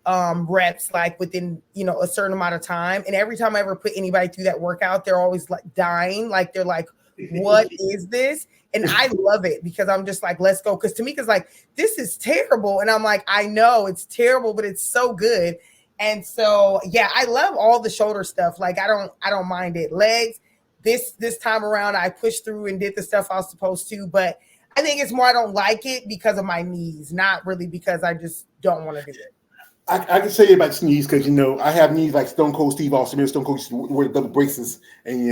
reps like within, a certain amount of time. And every time I ever put anybody through that workout, they're always like dying. Like they're like, what is this? And I love it because I'm just like, let's go. Cause Tamika's like, this is terrible. And I'm like, I know it's terrible, but it's so good. And so, yeah, I love all the shoulder stuff. Like I don't mind it. Legs, this time around, I pushed through and did the stuff I was supposed to, but I think it's more I don't like it because of my knees, not really because I just don't want to do it. I can say about knees because I have knees like Stone Cold Steve Austin. Stone Cold used to wear double braces, and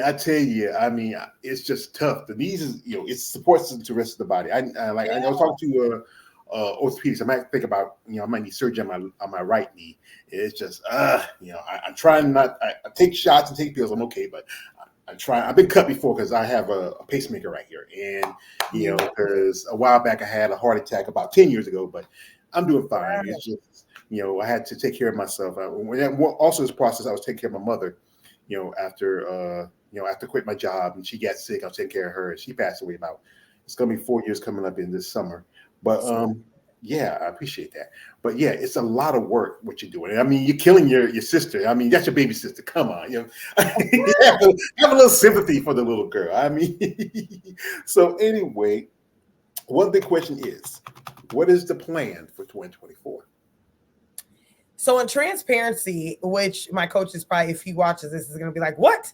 I tell you, I mean, it's just tough. The knees is it supports the rest of the body. I was talking to orthopedics. I might think about I might need surgery on my right knee. It's just I'm trying not. I take shots and take pills. I'm okay, but I try. I've been cut before because I have a pacemaker right here, and because a while back I had a heart attack about 10 years ago, but I'm doing fine. It's just, I had to take care of myself. Also, this process, I was taking care of my mother, after quit my job and she got sick. I was taking care of her and she passed away it's going to be 4 years coming up in this summer. But yeah, I appreciate that. But yeah, it's a lot of work what you're doing. I mean, you're killing your sister. I mean, that's your baby sister. Come on, have a little sympathy for the little girl. I mean, so anyway, one big question is, what is the plan for 2024? So in transparency, which my coach is probably, if he watches this, is going to be like, what?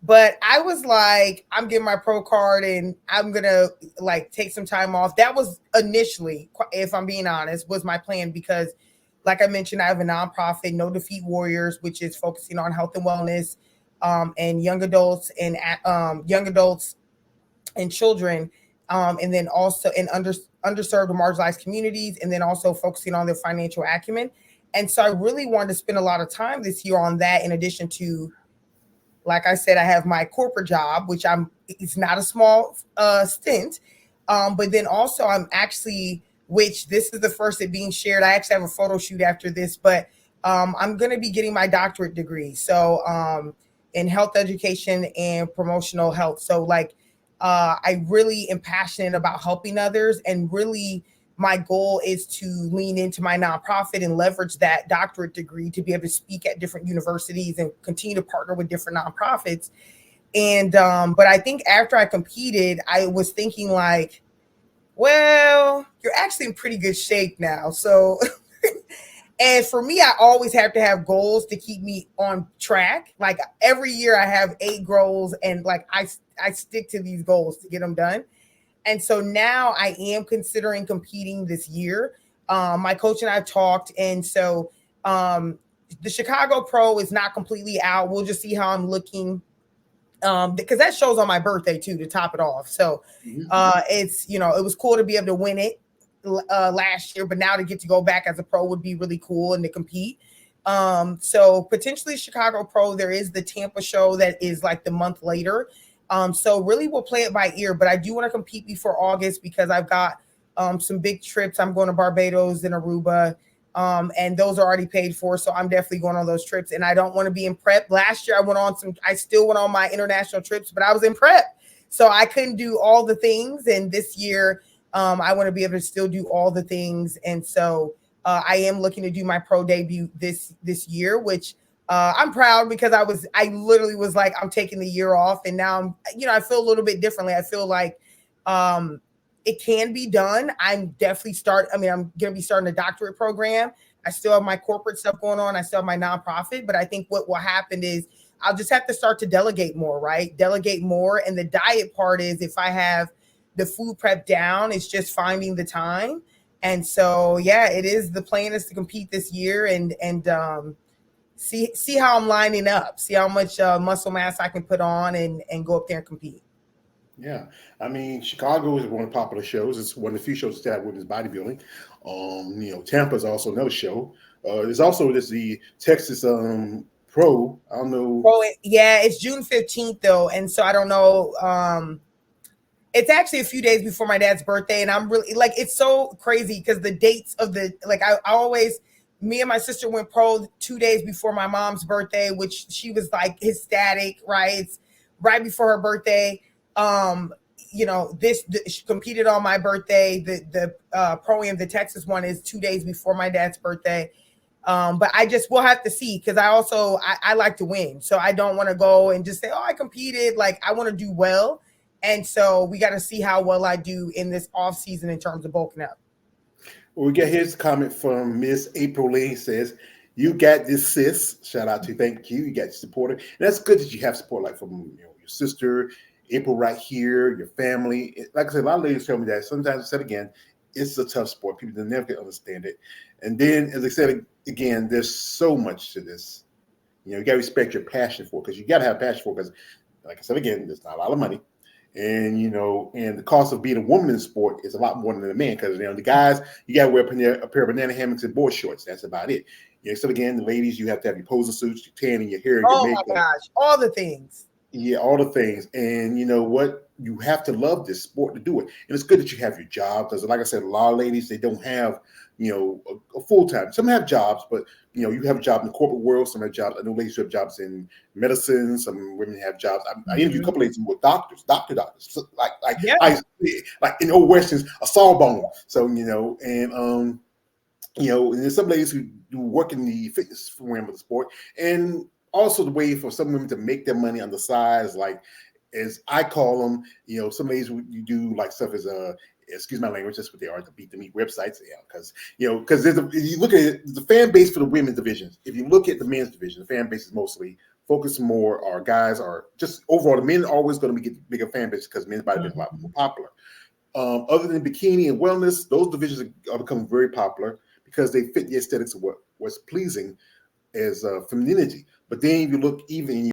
But I was like, I'm getting my pro card and I'm going to like take some time off. That was initially, if I'm being honest, was my plan because like I mentioned, I have a nonprofit, No Defeat Warriors, which is focusing on health and wellness and young adults and children. And then also in underserved or marginalized communities, and then also focusing on their financial acumen. And so I really wanted to spend a lot of time this year on that, in addition to, like I said, I have my corporate job, which it's not a small stint. But then also I'm actually, which this is the first it being shared. I actually have a photo shoot after this, but I'm going to be getting my doctorate degree. So in health education and promotional health. So like, I really am passionate about helping others, and really my goal is to lean into my nonprofit and leverage that doctorate degree to be able to speak at different universities and continue to partner with different nonprofits. And but I think after I competed, I was thinking like, well, you're actually in pretty good shape now. So and for me, I always have to have goals to keep me on track. Like every year I have 8 goals, and like I stick to these goals to get them done. And so now I am considering competing this year. My coach and I talked, and so the Chicago Pro is not completely out. We'll just see how I'm looking, because that show's on my birthday too, to top it off. So it's it was cool to be able to win it last year, but now to get to go back as a pro would be really cool and to compete. So potentially Chicago Pro. There is the Tampa show that is like the month later. So really we'll play it by ear, but I do want to compete before August because I've got some big trips. I'm going to Barbados and Aruba, and those are already paid for. So I'm definitely going on those trips, and I don't want to be in prep. Last year I still went on my international trips, but I was in prep. So I couldn't do all the things. And this year I want to be able to still do all the things. And so I am looking to do my pro debut this year, which I'm proud because I literally was like, I'm taking the year off, and now I feel a little bit differently. I feel like it can be done. I'm going to be starting a doctorate program. I still have my corporate stuff going on. I still have my nonprofit, but I think what will happen is I'll just have to start to delegate more, right? Delegate more. And the diet part is, if I have the food prep down, it's just finding the time. And so, yeah, the plan is to compete this year and see how I'm lining up, see how much muscle mass I can put on and go up there and compete. Yeah, I mean, Chicago is one of the popular shows. It's one of the few shows that have women's bodybuilding. Tampa is also another show. There's the Texas Pro. I don't know. Pro, yeah, it's June 15th though, and so I don't know. It's actually a few days before my dad's birthday, and I'm really like, it's so crazy because the dates of I always. Me and my sister went pro 2 days before my mom's birthday, which she was like ecstatic, right? It's right before her birthday. She competed on my birthday. The pro-am, the Texas one, is 2 days before my dad's birthday. But I just will have to see, because I like to win. So I don't want to go and just say, oh, I competed. Like, I want to do well. And so we got to see how well I do in this off season in terms of bulking up. Well, we get here's a comment from Miss April Lane says, "You got this, sis." Shout out to you. Thank you. You got your supporter. And that's good that you have support like from your sister, April right here, your family. Like I said, a lot of ladies tell me that sometimes I said again, it's a tough sport. People never can understand it. And then as I said again, there's so much to this. You gotta respect your passion for it, because you gotta have passion for it, because like I said again, there's not a lot of money. And and the cost of being a woman in sport is a lot more than a man, because the guys, you got to wear a pair of banana hammocks and board shorts. That's about it. So again, the ladies, you have to have your posing suits, your tan, and your hair, and your Oh makeup. my gosh, all the things. Yeah, all the things. And you know what? You have to love this sport to do it. And it's good that you have your job, because like I said, a lot of ladies, they don't have a full time. Some have jobs, but you have a job in the corporate world. Some have jobs. I know ladies who have jobs in medicine. Some women have jobs. I interviewed a couple ladies with doctors, so like in old westerns, a sawbone. So and there's some ladies who do work in the fitness realm of the sport, and also the way for some women to make their money on the side is like, as I call them, some ladies you do like stuff as excuse my language, that's what they are, to beat the meat websites. Because you look at it, the fan base for the women's divisions. If you look at the men's division, the fan base is mostly focused more. Our guys are just overall. The men are always going to be get bigger fan base because men's body is a lot more popular. Other than bikini and wellness, those divisions are becoming very popular because they fit the aesthetics of what's pleasing as femininity. But then you look even